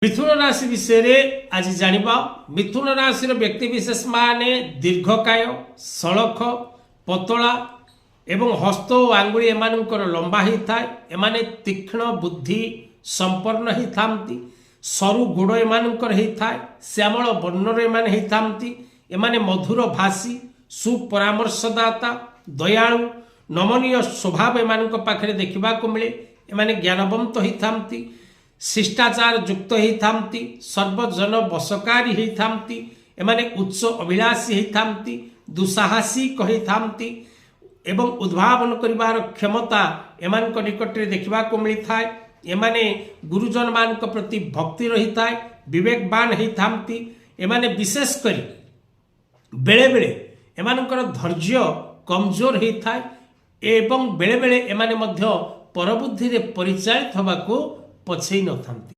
मिथुन राशि विषय आज जानिबा। मिथुन राशि व्यक्ति विशेष माने दीर्घकाय सड़ख पतला एवं हस्त और आंगुली एमानकर लंबा ही थाए। एमाने तीक्ष्ण बुद्धि संपन्न ही थामती। सरु गोड़ एमानकर ही थाए। श्यामल वर्णर एमाने ही थामती। एमाने मधुर भाषी सुपरामर्शदाता दयालु नमनीय स्वभाव एमानक पाखरे देखिबा को मिले। एमाने ज्ञानवंत ही थामती। शिष्टाचार युक्त ही थामती। सर्वजन बसकारी ही थामती। एमाने उच्च अभिलाषी ही थामती। दुस्साहसिक ही थामती एवं उद्भावन करिवार क्षमता एमानक निकट रे देखिबा को मिली थाए। एमाने गुरुजन मानक प्रति भक्ति रही थाए। विवेकवान ही थामती। एमाने विशेष करी बेले बेले एमानकर धैर्य कमजोर ही थाए एवं बेले बेले एमाने मध्य परबुद्धि रे परिचालित होबाको पछेई न थांती।